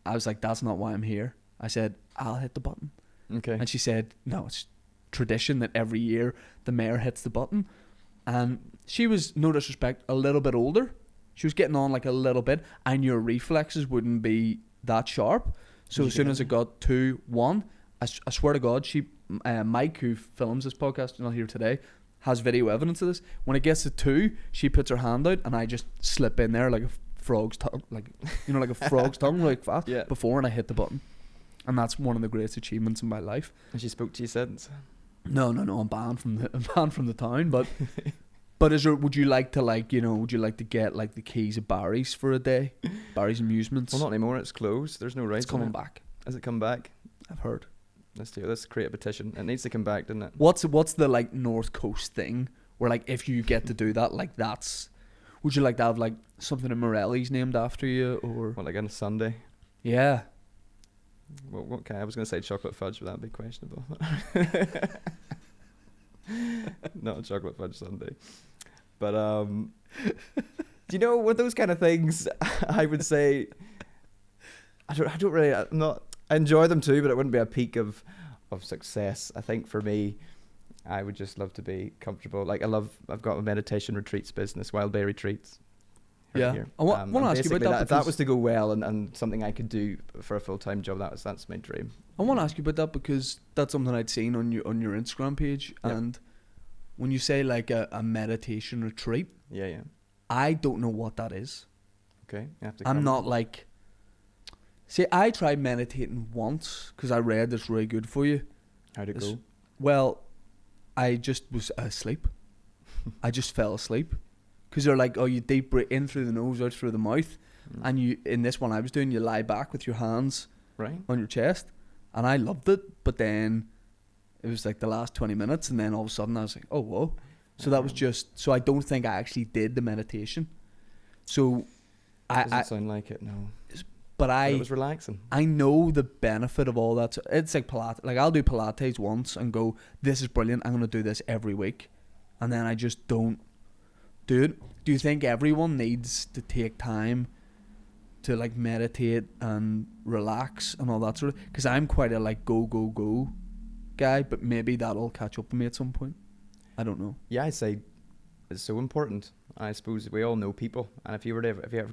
I was like, that's not why I'm here. I said, I'll hit the button. Okay. And she said, no, it's tradition that every year the mayor hits the button. And she was, no disrespect, a little bit older. She was getting on like a little bit. And your reflexes wouldn't be that sharp. So as soon as it got 2-1, I swear to God, Mike, who films this podcast, not here today, has video evidence of this. When it gets to 2, she puts her hand out, and I just slip in there like a frog's tongue, like a frog's tongue, like fast before, and I hit the button. And that's one of the greatest achievements in my life. And she spoke to you since? No, I'm banned from the town, but. But would you like to get like the keys of Barry's for a day? Barry's Amusements? Well, not anymore. It's closed. There's no rights. It's coming back. Has it come back? I've heard. Let's create a petition. It needs to come back, doesn't it? What's the like North Coast thing where, like, if you get to do that, like, would you like to have like something in Morelli's named after you, or what, like on a Sunday? Yeah. Well, what kind? I was going to say chocolate fudge, but that'd be questionable. Not a chocolate fudge sundae. But do you know, with those kind of things, I would say I enjoy them too, but it wouldn't be a peak of success. I think for me, I would just love to be comfortable. Like I've got a meditation retreats business, Wild Bay Retreats. Yeah. I want to ask you about that. If that was to go well and something I could do for a full-time job, that's my dream. I want to ask you about that because that's something I'd seen on your Instagram page. Yep. And when you say like a meditation retreat, yeah, I don't know what that is. Okay, you have to. I'm not like. See, I tried meditating once because I read it's really good for you. How'd it go? Well, I just was asleep. I just fell asleep. Because they're like, oh, you deep breathe in through the nose, out through the mouth. And you, in this one I was doing, you lie back with your hands on your chest. And I loved it. But then it was like the last 20 minutes. And then all of a sudden I was like, oh, whoa. So that was just, so I don't think I actually did the meditation. So doesn't sound like it, no. But it was relaxing. I know the benefit of all that. So it's like Pilates. Like I'll do Pilates once and go, this is brilliant. I'm going to do this every week. And then I just don't do it. Do you think everyone needs to take time to like meditate and relax and all that sort of? Because I'm quite a like go guy, but maybe that'll catch up with me at some point. I don't know. Yeah, I say it's so important. I suppose we all know people, and if you're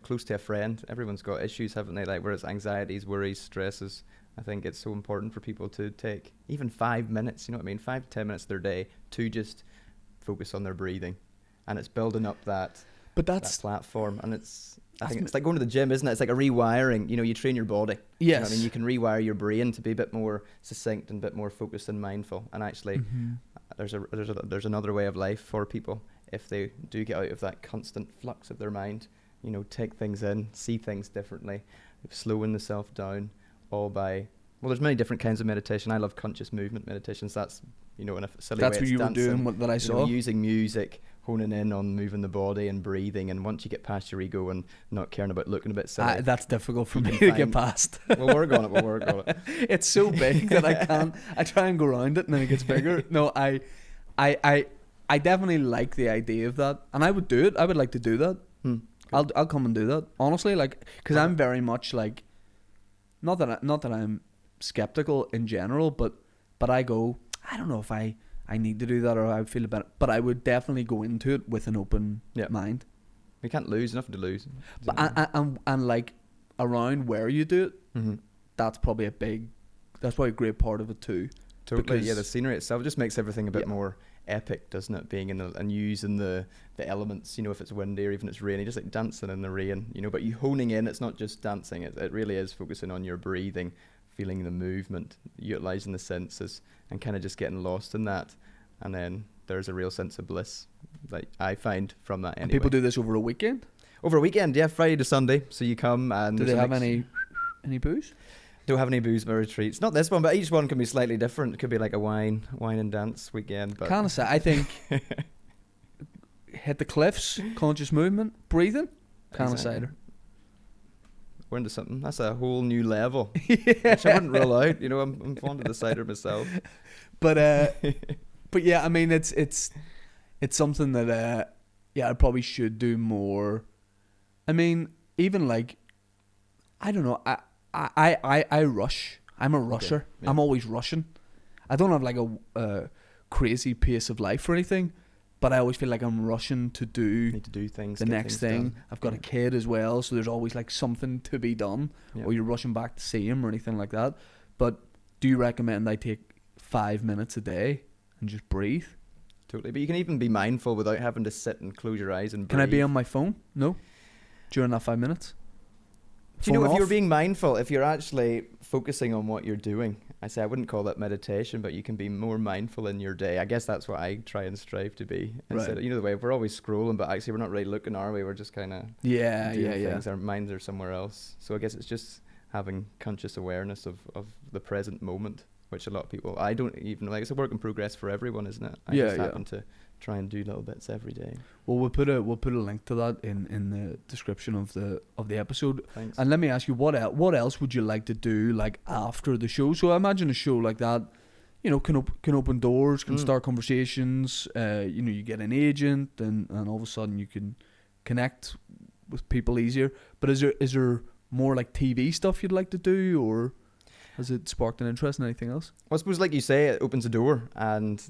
close to a friend, everyone's got issues, haven't they? Like, whereas anxieties, worries, stresses. I think it's so important for people to take even 5 minutes. You know what I mean? 5 to 10 minutes of their day to just focus on their breathing, and it's building up that platform. And I think it's like going to the gym, isn't it? It's like a rewiring. You know, you train your body. Yes. You know what I mean? You can rewire your brain to be a bit more succinct and a bit more focused and mindful. And actually, there's another way of life for people if they do get out of that constant flux of their mind. You know, take things in, see things differently, slowing the self down, all by. Well, there's many different kinds of meditation. I love conscious movement meditations. That's, in a silly way. That's what you were doing, that I saw. Using music, honing in on moving the body and breathing. And once you get past your ego and not caring about looking a bit silly, that's difficult for me to get past. We'll work on it. It's so big that I can't. I try and go around it, and then it gets bigger. No, I definitely like the idea of that, and I would do it. I would like to do that. I'll come and do that, honestly, like, because I'm very much like, not that I'm skeptical in general, but I go, I don't know if I need to do that, or I feel about it, but I would definitely go into it with an open mind. We can't lose, nothing to lose. But and like around where you do it, that's probably a great part of it too. Totally, the scenery itself just makes everything a bit more epic, doesn't it? Being and using the elements, if it's windy or even it's rainy, just like dancing in the rain, but you honing in, it's not just dancing, it really is focusing on your breathing, feeling the movement, utilizing the senses, and kind of just getting lost in that. And then there's a real sense of bliss that I find from that anyway. And people do this over a weekend? Over a weekend, yeah, Friday to Sunday. So you come and... Do they have any booze? Don't have any booze by retreats. Not this one, but each one can be slightly different. It could be like a wine and dance weekend. But kind of say, I think hit the cliffs, conscious movement, breathing, kind of cider. We're into something. That's a whole new level, which I wouldn't rule out. I'm fond of the cider myself. But yeah, I mean, it's something that I probably should do more. I mean, even like, I don't know. I rush. I'm a rusher. Okay, yeah. I'm always rushing. I don't have like a crazy pace of life or anything, but I always feel like I'm rushing to do things. The next thing. Done. I've got a kid as well, so there's always like something to be done, or you're rushing back to see him or anything like that. But do you recommend I take 5 minutes a day and just breathe? Totally. But you can even be mindful without having to sit and close your eyes and breathe. Can I be on my phone? No. During that 5 minutes? Do you know, if you're being mindful, if you're actually focusing on what you're doing, I wouldn't call that meditation, but you can be more mindful in your day. I guess that's what I try and strive to be. Instead of, the way we're always scrolling, but actually we're not really looking our way. We're just kind of doing things. Our minds are somewhere else. So I guess it's just having conscious awareness of the present moment, which a lot of people, I don't even like. It's a work in progress for everyone, isn't it? I just happen to try and do little bits every day. Well, we'll put a link to that in the description of the episode. Thanks. And let me ask you, what else would you like to do like after the show? So I imagine a show like that, can open doors, can start conversations. You get an agent, and all of a sudden you can connect with people easier. But is there more like TV stuff you'd like to do, or has it sparked an interest in anything else? Well, I suppose, like you say, it opens a door, and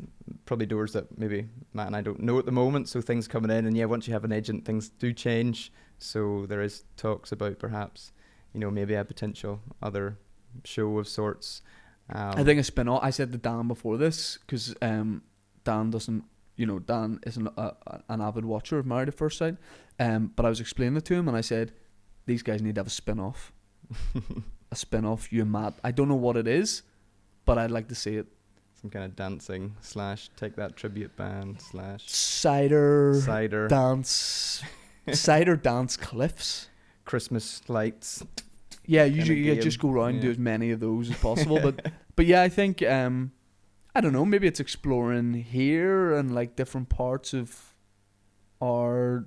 probably doors that maybe Matt and I don't know at the moment. So things coming in, and once you have an agent, things do change. So there is talks about perhaps, maybe a potential other show of sorts. I think a spin-off. I said to Dan before this, because Dan doesn't, Dan isn't an avid watcher of Married at First Sight. But I was explaining it to him, and I said, these guys need to have a spin-off. A spin-off, you and Matt. I don't know what it is, but I'd like to see it. Some kind of dancing / Take That tribute band / cider dance cider dance cliffs, Christmas lights. Yeah, usually just go around and do as many of those as possible. but yeah, I think I don't know, maybe it's exploring here and like different parts of our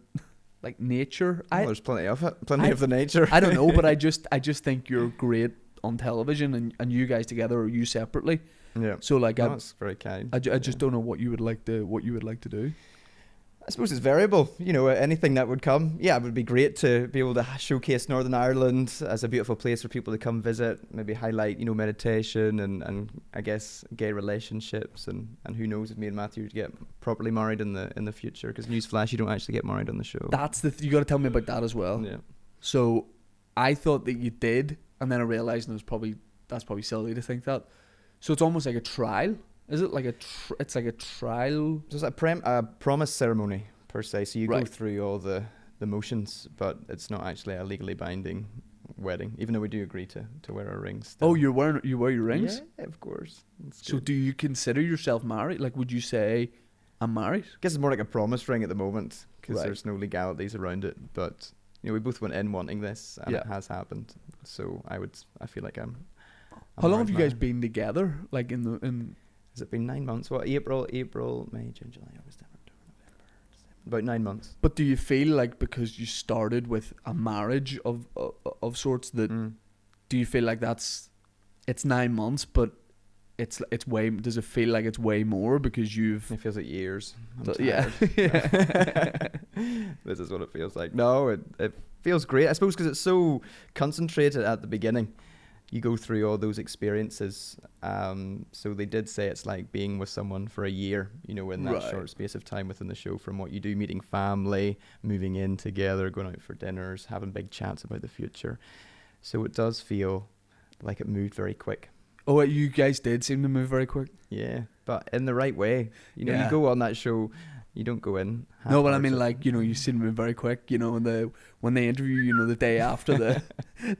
like nature. There's plenty of it. Plenty of the nature. I don't know, but I just think you're great on television, and you guys together or you separately. Yeah. So like, that's very kind. I just don't know what you would like to do. I suppose it's variable. Anything that would come. Yeah, it would be great to be able to showcase Northern Ireland as a beautiful place for people to come visit. Maybe highlight, meditation and I guess gay relationships and who knows if me and Matthew get properly married in the future. Because newsflash, you don't actually get married on the show. That's you got to tell me about that as well. Yeah. So I thought that you did, and then I realised that's probably silly to think that. So it's almost like a trial. Is it like it's like a trial? So it's a promise ceremony per se. So you go Right. through all the motions, but it's not actually a legally binding wedding. Even though we do agree to wear our rings. Still. Oh, you wear your rings? Yeah, of course. It's So good. do you consider yourself married? Like, would you say I'm married? I guess it's more like a promise ring at the moment because Right. there's no legalities around it. But we both went in wanting this, and Yeah. it has happened. So I feel like I'm How long have married you guys man. been together? Like in Has it been 9 months? What, April, May, June, July, August, September, October, November, December. About 9 months. But do you feel like because you started with a marriage of sorts that do you feel like it's 9 months, but it's way, does it feel like it's way more because you've It feels like years. I'm yeah. tired. This is what it feels like. No, it feels great. I suppose because it's so concentrated at the beginning. You go through all those experiences. So they did say it's like being with someone for a year, in that Right. short space of time within the show, from what you do, meeting family, moving in together, going out for dinners, having big chats about the future. So it does feel like it moved very quick. Oh, you guys did seem to move very quick. Yeah, but in the right way. Yeah. You go on that show, you don't go in. No, but I mean, half-hearted. like, you seem to move very quick. When they interview, the day after the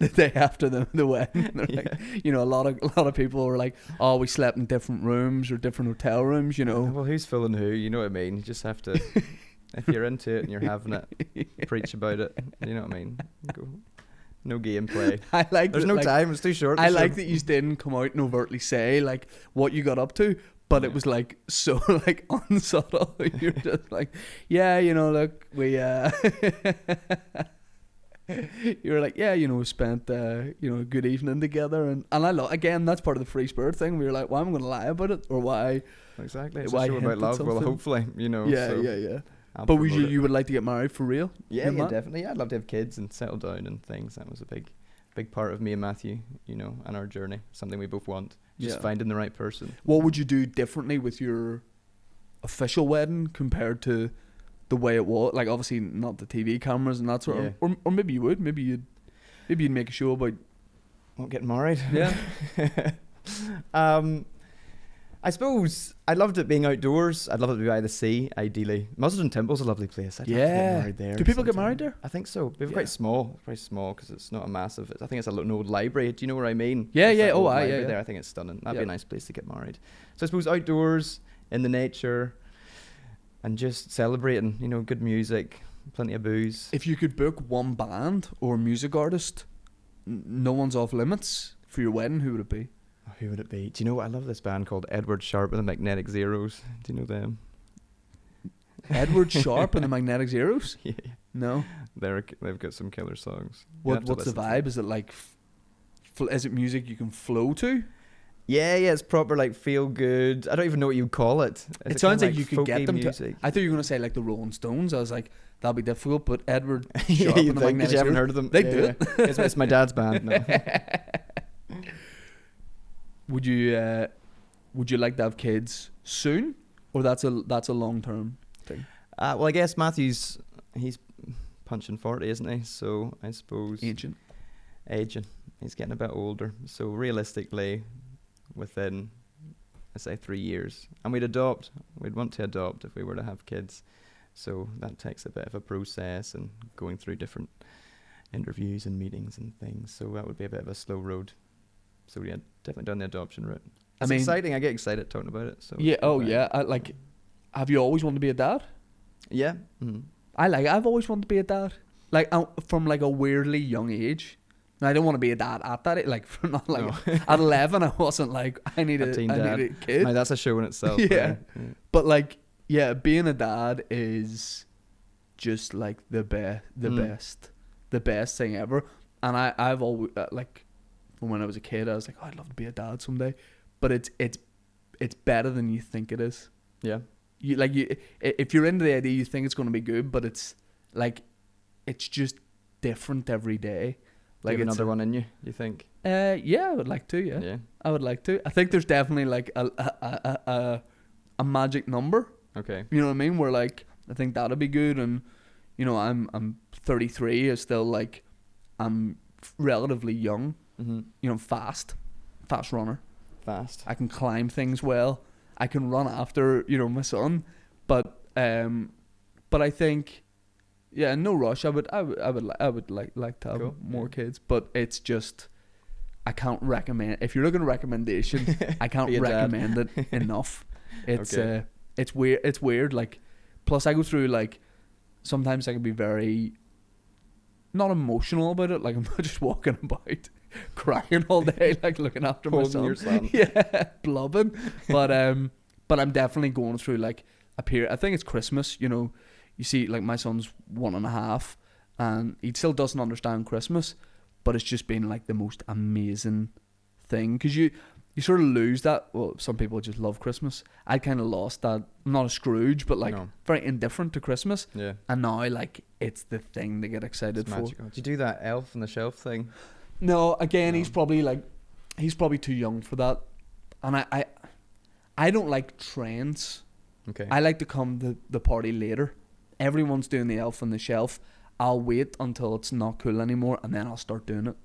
day after the wedding, they're like, a lot of people were like, oh, we slept in different rooms or different hotel rooms. Well, who's fooling who? You know what I mean? You just have to, if you're into it and you're having it, preach about it. You know what I mean? Go. No gameplay. I like. There's that, no like, time. It's too short. I like that you didn't come out and overtly say like what you got up to, but it was like so like unsubtle. You're just like, yeah, look, we you were like, yeah, we spent a good evening together, and I love, again, that's part of the free spirit thing. We were like, why am I going to lie about it, or why? Exactly. It's Why a show hint about at love. Well, something? hopefully, Yeah, so yeah. I'll But would promote it. you would like to get married for real? Yeah, Matt? definitely. Yeah, I'd love to have kids and settle down and things. That was a big part of me and Matthew, and our journey. Something we both want. Just Yeah. finding the right person. What would you do differently with your official wedding compared to the way it was? Like, obviously not the TV cameras and that sort of, or maybe you would. Maybe you'd make a show about. Not getting married. Yeah. I suppose I loved it being outdoors. I'd love it to be by the sea, ideally. Muzzleton Temple's a lovely place. I'd love to Yeah. get married there. Do people get sometime. married there? I think so. We're Yeah. quite small. Very small because it's not a massive. I think it's an old library. Do you know where I mean? Yeah, It's yeah. that Oh, old aye, library yeah. there. I think it's stunning. That'd be Yeah. a nice place to get married. So I suppose outdoors, in the nature, and just celebrating. Good music, plenty of booze. If you could book one band or music artist, no one's off limits for your wedding, who would it be? Who would it be? Do you know what? I love this band called Edward Sharp and the Magnetic Zeros. Do you know them? Edward Sharp and the Magnetic Zeros? Yeah. No. They've got some killer songs. What's the vibe? Is it like, is it music you can flow to? Yeah, it's proper like feel good. I don't even know what you'd call it. It sounds like you could get folky them music. I thought you were going to say like the Rolling Stones. I was like, that'll be difficult, but Edward Yeah, Sharp you and the think, 'cause Magnetic you haven't Zeros, heard of them. they Yeah, do it. yeah. It's my dad's band. No. Would you like to have kids soon, or that's a long term thing? Well, I guess he's punching 40, isn't he? So I suppose Ancient. aging. He's getting a bit older. So realistically, within, I say 3 years, and we'd want to adopt if we were to have kids. So that takes a bit of a process and going through different interviews and meetings and things. So that would be a bit of a slow road. So yeah, definitely down the adoption route. It's exciting. I get excited talking about it. So Yeah. Oh yeah. Have you always wanted to be a dad? yeah. Mm-hmm. I've always wanted to be a dad. Like from like a weirdly young age. Now, I don't want to be a dad at that. Like for not like No. at 11, I wasn't like I need A teen dad. need a kid. Now, that's a show in itself. Yeah. But like, yeah, being a dad is just like the best thing ever. And I've always like from when I was a kid, I was like, oh, I'd love to be a dad someday. But it's better than you think it is. Yeah. if you're into the idea, you think it's going to be good, but it's like it's just different every day. Like It's another one in you think? Yeah, I would like to. Yeah, I would like to. I think there's definitely like a magic number. Okay. You know what I mean? Where like I think that'd be good, and you know I'm 33. Is still like I'm relatively young. Mm-hmm. You know, fast runner. Fast. I can climb things well. I can run after my son, but I think. Yeah, no rush. I would like to have more kids, but it's just I can't recommend. If you're looking at recommendation, I can't recommend it enough. It's Okay. It's weird. It's weird. Like, plus I go through like sometimes I can be very not emotional about it. Like I'm not just walking about crying all day, like looking after my Holding son. your son. Yeah, blubbing. But I'm definitely going through like a period. I think it's Christmas. You know. You see, like my son's 1.5, and he still doesn't understand Christmas, but it's just been like the most amazing thing because you sort of lose that. Well, some people just love Christmas. I kind of lost that. I'm not a Scrooge, but like very indifferent to Christmas. Yeah. And now like it's the thing to get excited It's for. magical. Did you do that elf on the shelf thing? No, again, No. he's probably too young for that, and I don't like trends. Okay. I like to come to the party later. Everyone's doing the elf on the shelf. I'll wait until it's not cool anymore, and then I'll start doing it.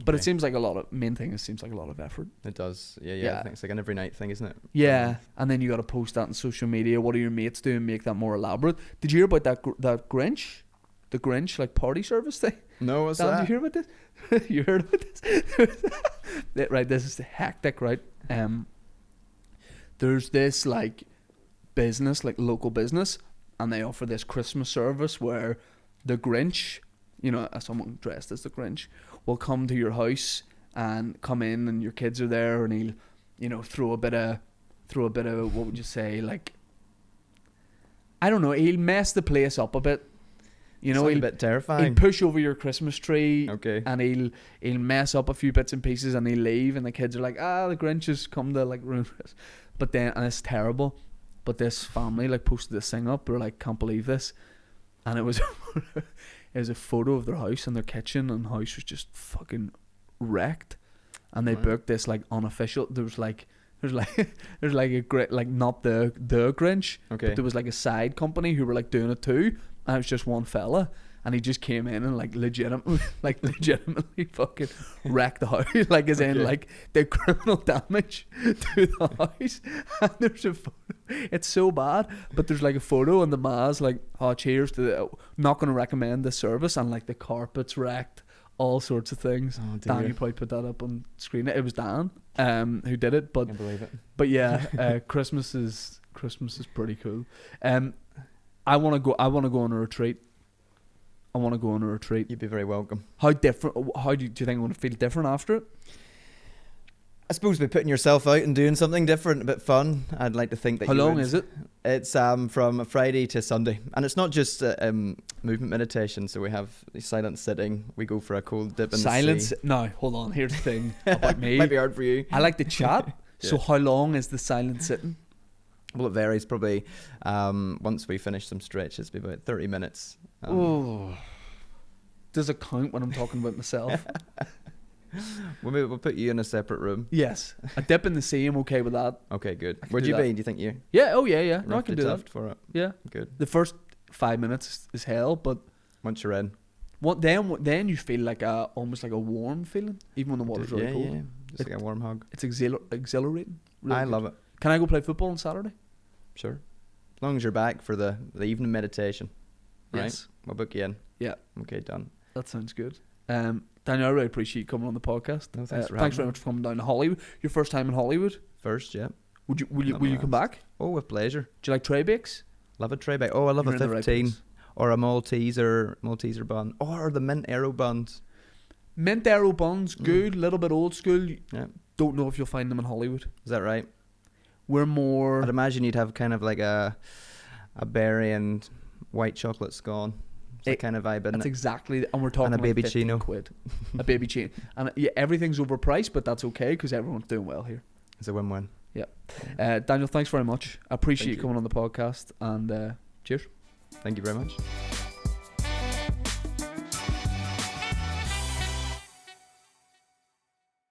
But it Okay. seems like it seems like a lot of effort. It does. Yeah. Yeah. I think it's like an every night thing, isn't it? Yeah, and then you got to post that on social media. What are your mates doing? Make that more elaborate. Did you hear about that Grinch? The Grinch like party service thing? No, what's Dan, that? did you hear about this? You heard about this? Right, this is hectic, right? There's this like business, like local business, and they offer this Christmas service where the Grinch, someone dressed as the Grinch, will come to your house and come in, and your kids are there, and he'll, throw a bit of what would you say, like, I don't know, he'll mess the place up a bit. Sounds a bit He'll terrifying. push over your Christmas tree, Okay. and he'll mess up a few bits and pieces, and he'll leave, and the kids are like, the Grinch has come to like ruin this. But then, and it's terrible. But this family like posted this thing up. They're like, can't believe this, and it was a photo of their house, and their kitchen and house was just fucking wrecked. And they booked this like unofficial. There's like a great like not the Grinch, Okay. but there was like a side company who were like doing it too. And it was just one fella, and he just came in and like legitimately fucking wrecked the house, like as in like the criminal damage to the house. And there's a photo. It's so bad, but there's like a photo, and the ma's like, "Oh, cheers to the not going to recommend this service," and like the carpet's wrecked, all sorts of things. Oh, dear. Dan, you probably put that up on screen. It was Dan, who did it, but I can't believe it. but yeah, Christmas is pretty cool. I want to go on a retreat. You'd be very welcome. How different? How do you think I'm going to feel different after it? I suppose by putting yourself out and doing something different, a bit fun. I'd like to think that. How long is it? It's from Friday to Sunday, and it's not just movement meditation. So we have silent sitting. We go for a cold dip in Silence. the sea. No, hold on. Here's the thing about me. Might be hard for you. I like to chat. Yeah. So how long is the silent sitting? Well, it varies. Probably once we finish some stretches, it'll be about 30 minutes. Oh, does it count when I'm talking about myself? We'll put you in a separate room. Yes, a dip in the sea. I'm okay with that. Okay, good. I can Where'd do you that. be? Do you think you? Yeah. Oh yeah. No, I can do that. For it. Yeah. Good. The first 5 minutes is hell, but Once you're in. then you feel like almost like a warm feeling, even when the water's really cold. Yeah. Just like a warm hug. It's exhilarating. Really I good. love it. Can I go play football on Saturday? Sure. As long as you're back for the evening meditation. Right? Yes. We'll book you in. Yeah. Okay, done. That sounds good. Daniel, I really appreciate you coming on the podcast. No, thanks for thanks having very me. much for coming down to Hollywood. Your first time in Hollywood. First, yeah. Will Not you my come last. back? Oh, with pleasure. Do you like tray bakes? Love a tray bake. Oh, I love You're a in the right 15 place. or a Malteser bun, or the mint arrow buns. Mint arrow buns, good. Little bit old school. Yeah, Don't know if you'll find them in Hollywood. is that right? We're more. I'd imagine you'd have kind of like a berry and white chocolate scone. It's that kind of vibe, isn't That's it? exactly, and we're talking a like baby 15 chino. quid. A baby chino, and yeah, everything's overpriced, but that's okay because everyone's doing well here. It's a win-win. Daniel, thanks very much. I appreciate Thank you you. coming on the podcast, and cheers. Thank you very much.